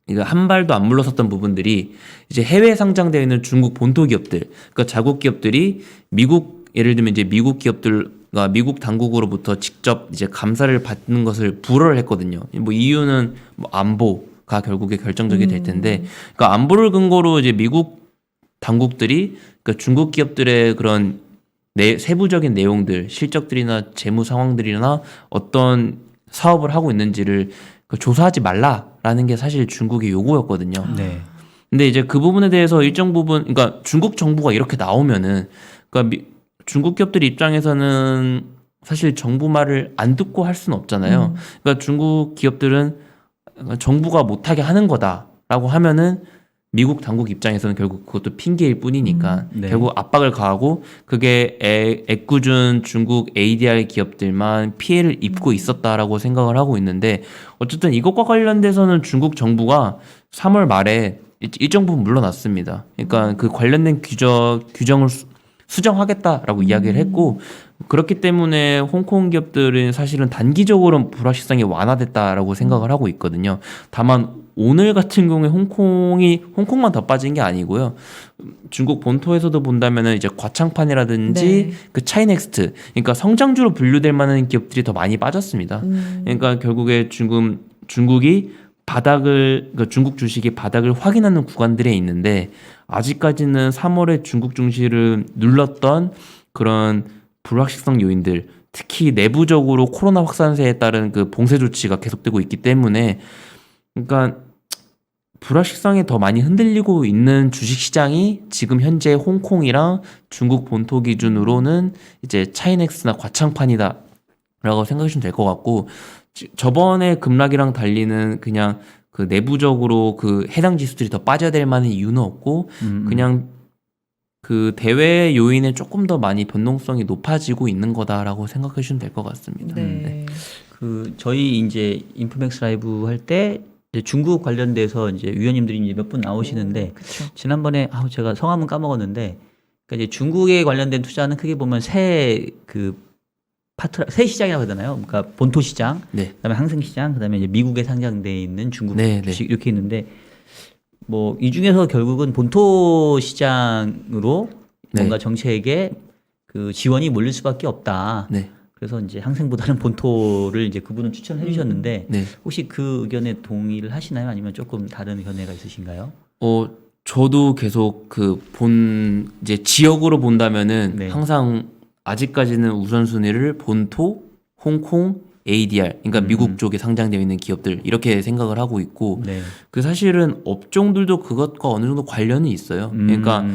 이거 한 발도 안 물러섰던 부분들이 이제 해외 상장되어 있는 중국 본토 기업들, 그러니까 자국 기업들이 미국 예를 들면 이제 미국 기업들과 미국 당국으로부터 직접 이제 감사를 받는 것을 불허를 했거든요. 뭐 이유는 뭐 안보가 결국에 결정적이 될 텐데, 그러니까 안보를 근거로 이제 미국 당국들이 그러니까 중국 기업들의 그런 세부적인 내용들, 실적들이나 재무 상황들이나 어떤 사업을 하고 있는지를 조사하지 말라라는 게 사실 중국의 요구였거든요. 네. 근데 이제 그 부분에 대해서 일정 부분, 그러니까 중국 정부가 이렇게 나오면은, 그러니까 중국 기업들 입장에서는 사실 정부 말을 안 듣고 할 수는 없잖아요. 그러니까 중국 기업들은 정부가 못하게 하는 거다라고 하면은 미국 당국 입장에서는 결국 그것도 핑계일 뿐이니까 네. 결국 압박을 가하고 그게 애꿎은 중국 ADR 기업들만 피해를 입고 있었다라고 생각을 하고 있는데, 어쨌든 이것과 관련돼서는 중국 정부가 3월 말에 일정 부분 물러났습니다. 그러니까 그 관련된 규정을 수정하겠다라고 이야기를 했고, 그렇기 때문에 홍콩 기업들은 사실은 단기적으로 불확실성이 완화됐다라고 생각을 하고 있거든요. 다만 오늘 같은 경우에 홍콩만 더 빠진 게 아니고요. 중국 본토에서도 본다면은 이제 과창판이라든지 네. 그 차이넥스트, 그러니까 성장주로 분류될 만한 기업들이 더 많이 빠졌습니다. 그러니까 결국에 중국이 그러니까 중국 주식이 바닥을 확인하는 구간들에 있는데, 아직까지는 3월에 중국 증시를 눌렀던 그런 불확실성 요인들, 특히 내부적으로 코로나 확산세에 따른 그 봉쇄 조치가 계속되고 있기 때문에, 그러니까 불확실성이 더 많이 흔들리고 있는 주식시장이 지금 현재 홍콩이랑 중국 본토 기준으로는 이제 차이넥스나 과창판이다라고 생각하시면 될 것 같고, 저번에 급락이랑 달리는 그냥 그 내부적으로 그 해당 지수들이 더 빠져야 될 만한 이유는 없고, 그냥 그 대외 요인에 조금 더 많이 변동성이 높아지고 있는 거다라고 생각해 주시면 될 것 같습니다. 네. 그 저희 이제 인프맥스 라이브 할 때 이제 중국 관련돼서 이제 위원님들이 이제 몇 분 나오시는데, 그렇죠. 지난번에 제가 성함은 까먹었는데, 그러니까 이제 중국에 관련된 투자는 크게 보면 새 시장이라고 하잖아요. 그러니까 본토 시장, 네. 그다음에 항생 시장, 그다음에 이제 미국에 상장돼 있는 중국 네, 주식 이렇게 있는데, 뭐 이 중에서 결국은 본토 시장으로 뭔가 정책에 그 지원이 몰릴 수밖에 없다. 네. 그래서 이제 항생보다는 본토를 이제 그분은 추천해 주셨는데, 네. 혹시 그 의견에 동의를 하시나요? 아니면 조금 다른 견해가 있으신가요? 저도 계속 이제 지역으로 본다면은 네. 항상 아직까지는 우선순위를 본토, 홍콩, ADR, 그러니까 미국 쪽에 상장되어 있는 기업들 이렇게 생각을 하고 있고, 네. 그 사실은 업종들도 그것과 어느 정도 관련이 있어요. 그러니까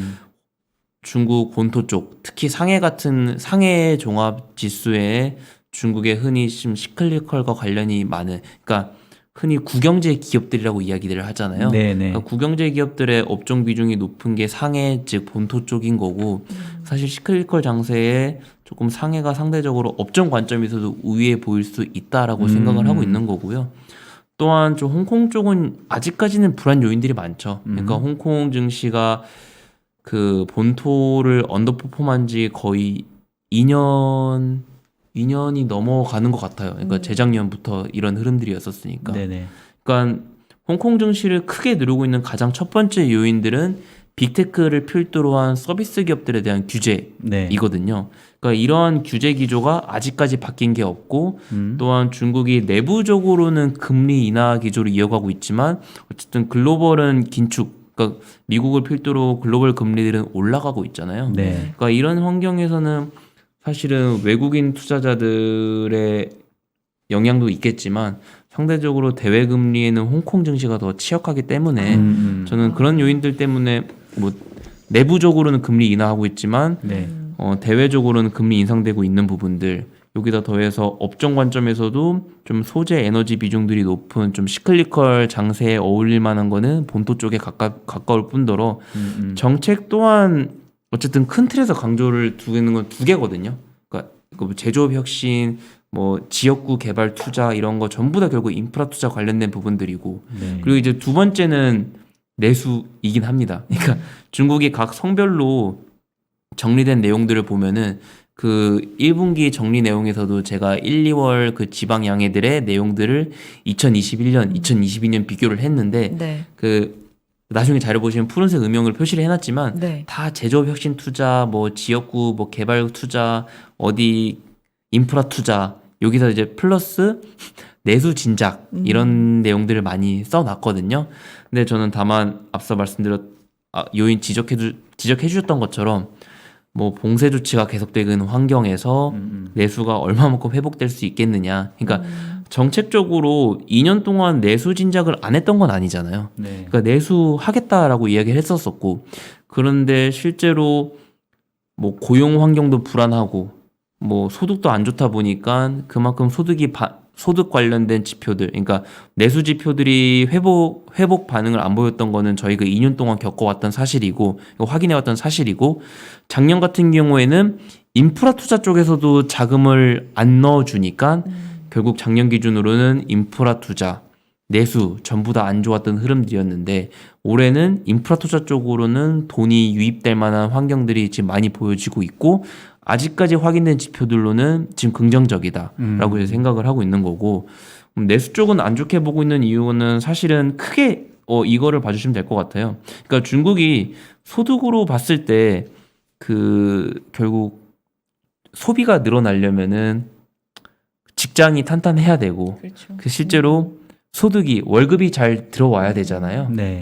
중국 본토 쪽, 특히 상해 같은 상해 종합 지수에 중국의 흔히 좀 시클리컬과 관련이 많은, 그러니까 흔히 국영제 기업들이라고 이야기들을 하잖아요. 네네. 그러니까 국영제 기업들의 업종 비중이 높은 게 상해, 즉 본토 쪽인 거고, 사실 시클리컬 장세에 조금 상해가 상대적으로 업종 관점에서도 우위에 보일 수 있다라고 생각을 하고 있는 거고요. 또한 좀 홍콩 쪽은 아직까지는 불안 요인들이 많죠. 그러니까 홍콩 증시가 그 본토를 언더퍼폼한 지 거의 2년이 넘어가는 것 같아요. 그러니까 재작년부터 이런 흐름들이었었으니까. 네네. 그러니까 홍콩 증시를 크게 누르고 있는 가장 첫 번째 요인들은 빅테크를 필두로 한 서비스 기업들에 대한 규제이거든요. 그러니까 이러한 규제 기조가 아직까지 바뀐 게 없고, 또한 중국이 내부적으로는 금리 인하 기조를 이어가고 있지만, 어쨌든 글로벌은 긴축, 그러니까 미국을 필두로 글로벌 금리들은 올라가고 있잖아요. 네. 그러니까 이런 환경에서는 사실은 외국인 투자자들의 영향도 있겠지만, 상대적으로 대외 금리에는 홍콩 증시가 더 취약하기 때문에 저는 그런 요인들 때문에 뭐 내부적으로는 금리 인하하고 있지만 네. 대외적으로는 금리 인상되고 있는 부분들, 여기다 더해서 업종 관점에서도 좀 소재 에너지 비중들이 높은 좀 시클리컬 장세에 어울릴 만한 거는 본토 쪽에 가까울 뿐더러 정책 또한 어쨌든 큰 틀에서 강조를 두는 건 두 개거든요. 그러니까 제조업 혁신, 뭐 지역구 개발 투자 이런 거 전부 다 결국 인프라 투자 관련된 부분들이고, 네. 그리고 이제 두 번째는 내수이긴 합니다. 그러니까 중국이 각 성별로 정리된 내용들을 보면은 그 1분기 정리 내용에서도 제가 1, 2월 그 지방 양해들의 내용들을 2021년, 2022년 비교를 했는데 네. 그 나중에 자료 보시면 푸른색 음영을 표시를 해놨지만 네. 다 제조업 혁신 투자, 뭐 지역구, 뭐 개발 투자, 어디 인프라 투자 여기서 이제 플러스 내수 진작 이런 내용들을 많이 써놨거든요. 근데 저는 다만 앞서 요인 지적해 주셨던 것처럼 뭐 봉쇄 조치가 계속되는 환경에서 내수가 얼마만큼 회복될 수 있겠느냐. 그러니까 정책적으로 2년 동안 내수 진작을 안 했던 건 아니잖아요. 네. 그러니까 내수하겠다라고 이야기를 했었었고 그런데 실제로 뭐 고용 환경도 불안하고 뭐 소득도 안 좋다 보니까 그만큼 소득 관련된 지표들, 그러니까 내수 지표들이 회복 반응을 안 보였던 거는 저희가 2년 동안 겪어왔던 사실이고 확인해왔던 사실이고 작년 같은 경우에는 인프라 투자 쪽에서도 자금을 안 넣어주니까 결국 작년 기준으로는 인프라 투자, 내수 전부 다 안 좋았던 흐름들이었는데 올해는 인프라 투자 쪽으로는 돈이 유입될 만한 환경들이 지금 많이 보여지고 있고 아직까지 확인된 지표들로는 지금 긍정적이다라고 이제 생각을 하고 있는 거고 내수 쪽은 안 좋게 보고 있는 이유는 사실은 크게 이거를 봐주시면 될 것 같아요. 그러니까 중국이 소득으로 봤을 때 그 결국 소비가 늘어나려면은 직장이 탄탄해야 되고 그렇죠. 그 실제로 소득이 월급이 잘 들어와야 되잖아요. 네.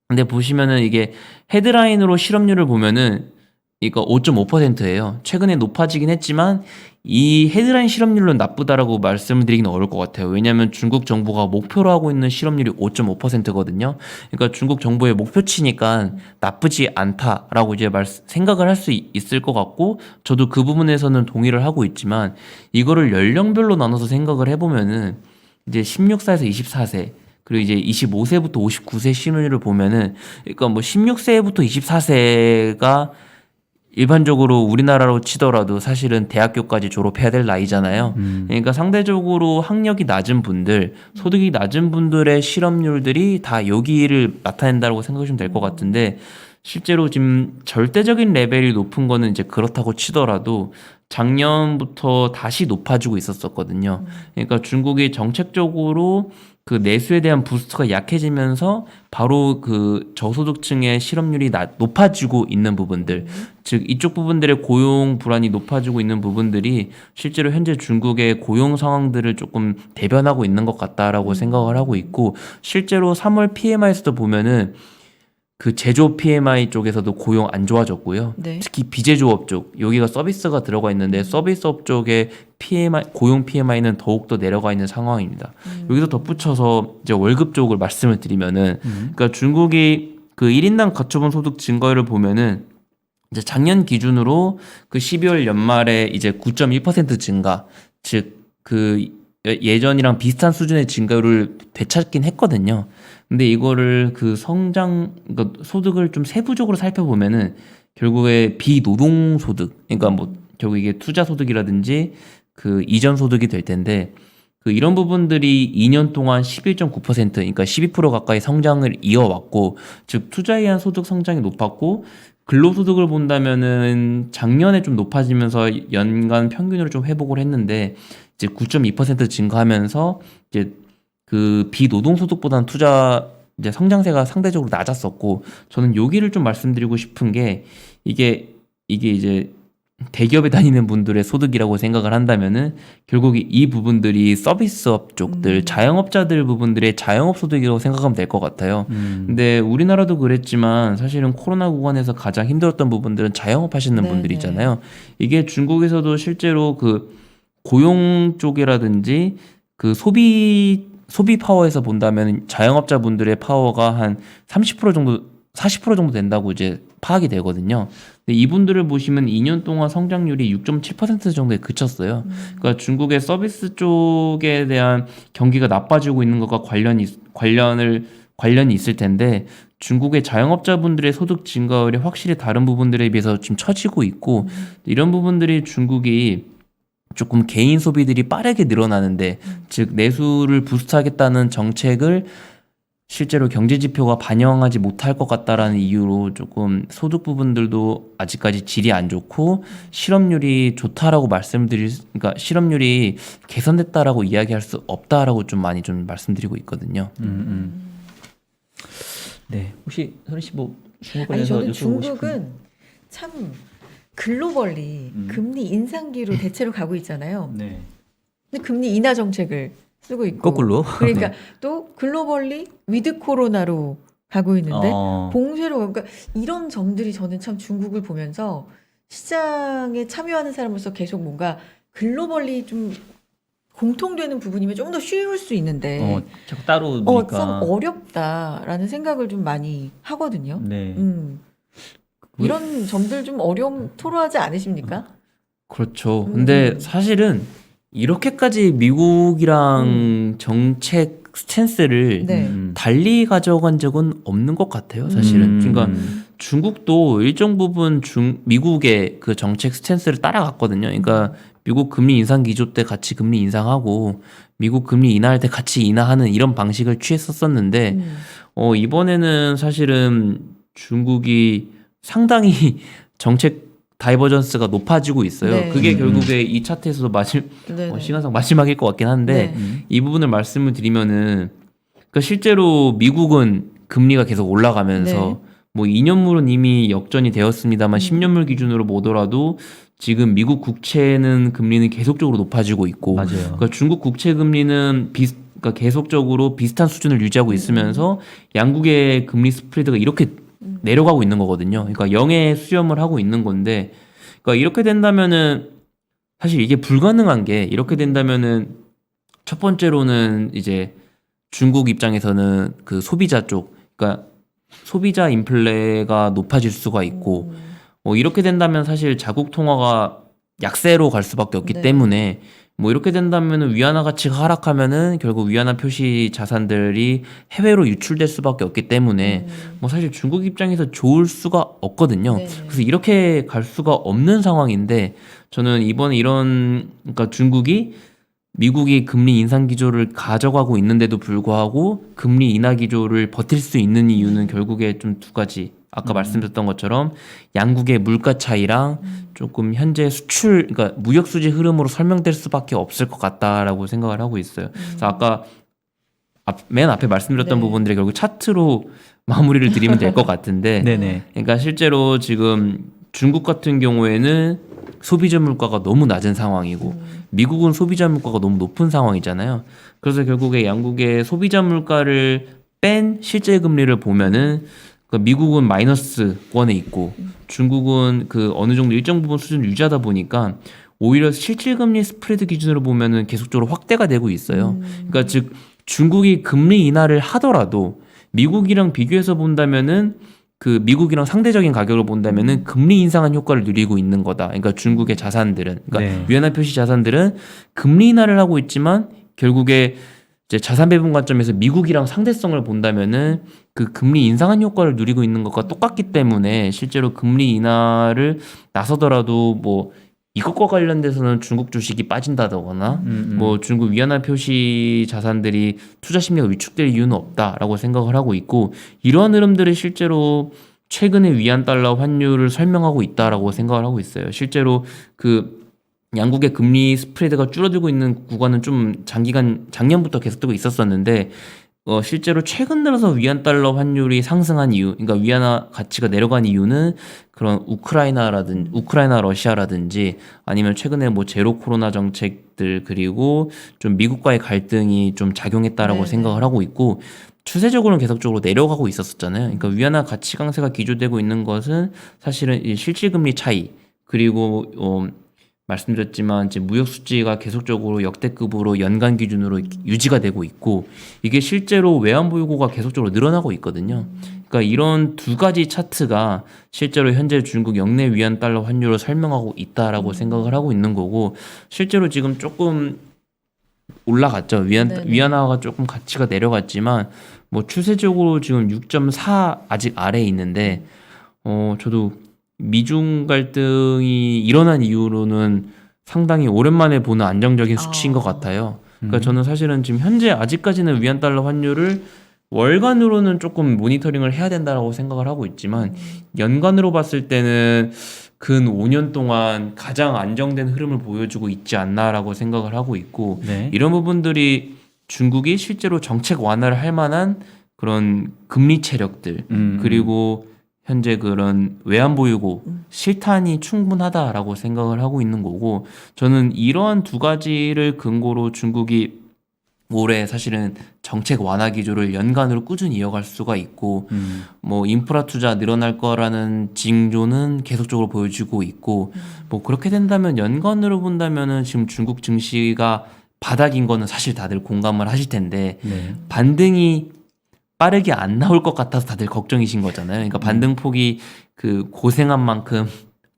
근데 보시면은 이게 헤드라인으로 실업률을 보면은 이거 5.5%예요. 최근에 높아지긴 했지만 이 헤드라인 실업률은 나쁘다라고 말씀을 드리기는 어려울 것 같아요. 왜냐하면 중국 정부가 목표로 하고 있는 실업률이 5.5%거든요. 그러니까 중국 정부의 목표치니까 나쁘지 않다라고 이제 생각을 할 수 있을 것 같고 저도 그 부분에서는 동의를 하고 있지만 이거를 연령별로 나눠서 생각을 해보면은 이제 16세에서 24세 그리고 이제 25세부터 59세 실업률을 보면은 그러니까 뭐 16세부터 24세가 일반적으로 우리나라로 치더라도 사실은 대학교까지 졸업해야 될 나이잖아요. 그러니까 상대적으로 학력이 낮은 분들, 소득이 낮은 분들의 실업률들이 다 여기를 나타낸다고 생각하시면 될 것 같은데 실제로 지금 절대적인 레벨이 높은 거는 이제 그렇다고 치더라도 작년부터 다시 높아지고 있었거든요. 그러니까 중국이 정책적으로 그 내수에 대한 부스트가 약해지면서 바로 그 저소득층의 실업률이 높아지고 있는 부분들, 즉 이쪽 부분들의 고용 불안이 높아지고 있는 부분들이 실제로 현재 중국의 고용 상황들을 조금 대변하고 있는 것 같다라고 생각을 하고 있고 실제로 3월 PMI에서도 보면은 그 제조업 PMI 쪽에서도 고용 안 좋아졌고요. 네. 특히 비제조업 쪽, 여기가 서비스가 들어가 있는데 서비스업 쪽의 고용 PMI는 더욱더 내려가 있는 상황입니다. 여기서 덧붙여서 이제 월급 쪽을 말씀을 드리면은, 그러니까 중국이 그 1인당 가처분 소득 증가율을 보면은 이제 작년 기준으로 그 12월 연말에 이제 9.1% 증가, 즉 그 예전이랑 비슷한 수준의 증가율을 되찾긴 했거든요. 근데 이거를 그 그러니까 소득을 좀 세부적으로 살펴보면은 결국에 비노동 소득, 그러니까 뭐 결국 이게 투자 소득이라든지 그 이전 소득이 될 텐데 그 이런 부분들이 2년 동안 11.9% 그러니까 12% 가까이 성장을 이어왔고 즉 투자에 의한 소득 성장이 높았고 근로소득을 본다면은 작년에 좀 높아지면서 연간 평균으로 좀 회복을 했는데 이제 9.2% 증가하면서 이제 그 비노동소득보다는 투자 이제 성장세가 상대적으로 낮았었고 저는 여기를 좀 말씀드리고 싶은 게 이게 이제 대기업에 다니는 분들의 소득이라고 생각을 한다면은 결국 이 부분들이 서비스업 쪽들 자영업자들 부분들의 자영업 소득이라고 생각하면 될 것 같아요. 근데 우리나라도 그랬지만 사실은 코로나 구간에서 가장 힘들었던 부분들은 자영업 하시는 네, 분들이잖아요. 이게 중국에서도 실제로 그 고용 쪽이라든지 그 소비 파워에서 본다면 자영업자분들의 파워가 한 30% 정도 40% 정도 된다고 이제 파악이 되거든요. 근데 이분들을 보시면 2년 동안 성장률이 6.7% 정도에 그쳤어요. 그러니까 중국의 서비스 쪽에 대한 경기가 나빠지고 있는 것과 관련이 있을 텐데 중국의 자영업자분들의 소득 증가율이 확실히 다른 부분들에 비해서 지금 처지고 있고 이런 부분들이 중국이 조금 개인 소비들이 빠르게 늘어나는데 즉 내수를 부스트하겠다는 정책을 실제로 경제 지표가 반영하지 못할 것 같다라는 이유로 조금 소득 부분들도 아직까지 질이 안 좋고 실업률이 좋다라고 그러니까 실업률이 개선됐다라고 이야기할 수 없다라고 좀 많이 좀 말씀드리고 있거든요. 네. 혹시 선희 씨뭐 중국 아니 관련해서 저는 여쭤보고 싶은? 중국은 참 글로벌리 금리 인상기로 대체로 가고 있잖아요. 네. 근데 금리 인하 정책을 쓰고 있고 거꾸로. 그러니까 네. 또 글로벌리 위드 코로나로 가고 있는데 봉쇄로 그러니까 이런 점들이 저는 참 중국을 보면서 시장에 참여하는 사람으로서 계속 뭔가 글로벌리 좀 공통되는 부분이면 좀 더 쉬울 수 있는데 자꾸 따로 참 보니까. 어렵다라는 생각을 좀 많이 하거든요. 네. 이런 점들 좀 어려움 토로하지 않으십니까? 그렇죠. 근데 사실은 이렇게까지 미국이랑 정책 스탠스를 네. 달리 가져간 적은 없는 것 같아요, 사실은. 그러니까 중국도 일정 부분 미국의 그 정책 스탠스를 따라갔거든요. 그러니까 미국 금리 인상 기조 때 같이 금리 인상하고 미국 금리 인하할 때 같이 인하하는 이런 방식을 취했었었는데 이번에는 사실은 중국이 상당히 정책 다이버전스가 높아지고 있어요. 네. 그게 결국에 이 차트에서도 네네. 시간상 마지막일 것 같긴 한데 네. 이 부분을 말씀을 드리면은 그러니까 실제로 미국은 금리가 계속 올라가면서 네. 뭐 2년물은 이미 역전이 되었습니다만 10년물 기준으로 보더라도 지금 미국 국채는 금리는 계속적으로 높아지고 있고 맞아요. 그러니까 중국 국채 금리는 그러니까 계속적으로 비슷한 수준을 유지하고 있으면서 양국의 금리 스프레드가 이렇게 내려가고 있는 거거든요. 그러니까 영의 수렴을 하고 있는 건데, 그러니까 이렇게 된다면은 사실 이게 불가능한 게 이렇게 된다면은 첫 번째로는 이제 중국 입장에서는 그 소비자 쪽, 그러니까 소비자 인플레가 높아질 수가 있고, 이렇게 된다면 사실 자국 통화가 약세로 갈 수밖에 없기 네. 때문에 뭐 이렇게 된다면은 위안화 가치가 하락하면은 결국 위안화 표시 자산들이 해외로 유출될 수밖에 없기 때문에 뭐 사실 중국 입장에서 좋을 수가 없거든요. 네네. 그래서 이렇게 갈 수가 없는 상황인데 저는 이번에 그러니까 중국이 미국이 금리 인상 기조를 가져가고 있는데도 불구하고 금리 인하 기조를 버틸 수 있는 이유는 결국에 좀 두 가지. 아까 말씀드렸던 것처럼 양국의 물가 차이랑 조금 현재 그러니까 무역 수지 흐름으로 설명될 수밖에 없을 것 같다라고 생각을 하고 있어요. 그래서 아까 맨 앞에 말씀드렸던 네. 부분들이 결국 차트로 마무리를 드리면 될 것 같은데, 네네. 그러니까 실제로 지금 중국 같은 경우에는 소비자 물가가 너무 낮은 상황이고 미국은 소비자 물가가 너무 높은 상황이잖아요. 그래서 결국에 양국의 소비자 물가를 뺀 실제 금리를 보면은 그러니까 미국은 마이너스 원에 있고 중국은 그 어느 정도 일정 부분 수준을 유지하다 보니까 오히려 실질금리 스프레드 기준으로 보면은 계속적으로 확대가 되고 있어요. 그러니까 즉 중국이 금리 인하를 하더라도 미국이랑 비교해서 본다면은 그 미국이랑 상대적인 가격을 본다면은 금리 인상한 효과를 누리고 있는 거다. 그러니까 중국의 자산들은, 그러니까 네. 위안화 표시 자산들은 금리 인하를 하고 있지만 결국에 이제 자산 배분 관점에서 미국이랑 상대성을 본다면은 그 금리 인상한 효과를 누리고 있는 것과 똑같기 때문에 실제로 금리 인하를 나서더라도 뭐 이것과 관련돼서는 중국 주식이 빠진다거나 뭐 중국 위안화 표시 자산들이 투자 심리가 위축될 이유는 없다라고 생각을 하고 있고 이러한 흐름들이 실제로 최근의 위안 달러 환율을 설명하고 있다라고 생각을 하고 있어요. 실제로 그 양국의 금리 스프레드가 줄어들고 있는 구간은 좀 작년부터 계속되고 있었었는데 실제로 최근 들어서 위안 달러 환율이 상승한 이유, 그러니까 위안화 가치가 내려간 이유는 그런 우크라이나 러시아라든지 아니면 최근에 뭐 제로 코로나 정책들 그리고 좀 미국과의 갈등이 좀 작용했다라고 네네. 생각을 하고 있고 추세적으로는 계속적으로 내려가고 있었잖아요. 그러니까 위안화 가치 강세가 기조되고 있는 것은 사실은 이 실질금리 차이 그리고 말씀드렸지만 이제 무역 수지가 계속적으로 역대급으로 연간 기준으로 유지가 되고 있고 이게 실제로 외환 보유고가 계속적으로 늘어나고 있거든요. 그러니까 이런 두 가지 차트가 실제로 현재 중국 역내 위안 달러 환율을 설명하고 있다라고 생각을 하고 있는 거고 실제로 지금 조금 올라갔죠. 네네. 위안화가 조금 가치가 내려갔지만 뭐 추세적으로 지금 6.4 아직 아래에 있는데 저도 미중 갈등이 일어난 이후로는 상당히 오랜만에 보는 안정적인 수치인 것 같아요. 그러니까 저는 사실은 지금 현재 아직까지는 위안 달러 환율을 월간으로는 조금 모니터링을 해야 된다라고 생각을 하고 있지만 연간으로 봤을 때는 근 5년 동안 가장 안정된 흐름을 보여주고 있지 않나라고 생각을 하고 있고 네. 이런 부분들이 중국이 실제로 정책 완화를 할 만한 그런 금리 체력들 그리고 현재 그런 외환 보유고 실탄이 충분하다라고 생각을 하고 있는 거고 저는 이러한 두 가지를 근거로 중국이 올해 사실은 정책 완화 기조를 연간으로 꾸준히 이어갈 수가 있고 뭐 인프라 투자 늘어날 거라는 징조는 계속적으로 보여주고 있고 뭐 그렇게 된다면 연간으로 본다면은 지금 중국 증시가 바닥인 거는 사실 다들 공감을 하실 텐데 네. 반등이 빠르게 안 나올 것 같아서 다들 걱정이신 거잖아요. 그러니까 반등폭이 그 고생한 만큼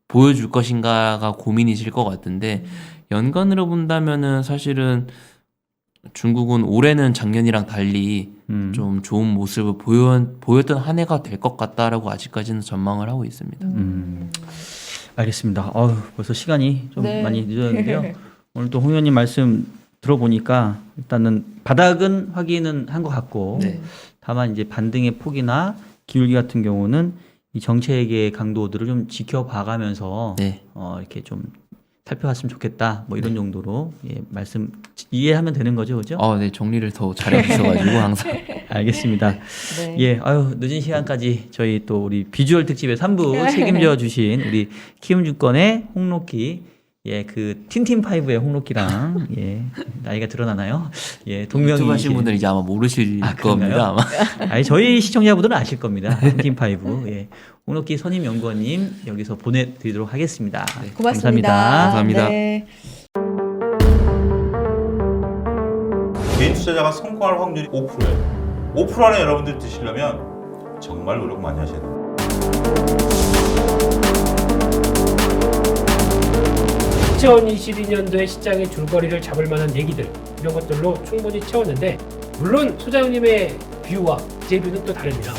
보여줄 것인가가 고민이실 것 같은데 연간으로 본다면은 사실은 중국은 올해는 작년이랑 달리 좀 좋은 모습을 보였던 한 해가 될 것 같다라고 아직까지는 전망을 하고 있습니다. 알겠습니다. 벌써 시간이 좀 네. 많이 늦었는데요. 오늘 또 홍 의원님 말씀 들어보니까 일단은 바닥은 확인은 한 것 같고 네. 다만 이제 반등의 폭이나 기울기 같은 경우는 이 정책의 강도들을 좀 지켜봐가면서 네. 이렇게 좀 살펴봤으면 좋겠다. 뭐 이런 정도로 말씀 이해하면 되는 거죠, 그죠? 네, 정리를 더 잘해주셔가지고 항상. 알겠습니다. 네. 늦은 시간까지 저희 또 우리 비주얼 특집의 3부 책임져 주신 우리 키움증권의 홍록기, 그 틴틴5의 홍록기랑, 나이가 드러나나요? 동명이. 유튜브 하신 분들 이제 아마 모르실 겁니다. 아마. 아니, 저희 시청자분들은 아실 겁니다. 틴틴5. 홍록기 선임연구원님 여기서 보내드리도록 하겠습니다. 고맙습니다. 감사합니다. 네. 개인 투자자가 성공할 확률이 5%예요. 5% 안에 여러분들 드시려면 정말 노력 많이 하셔야 돼요. 2022년도에 시장의 줄거리를 잡을 만한 얘기들 이런 것들로 충분히 채웠는데 물론 소장님의 뷰와 제 뷰는 또 다릅니다.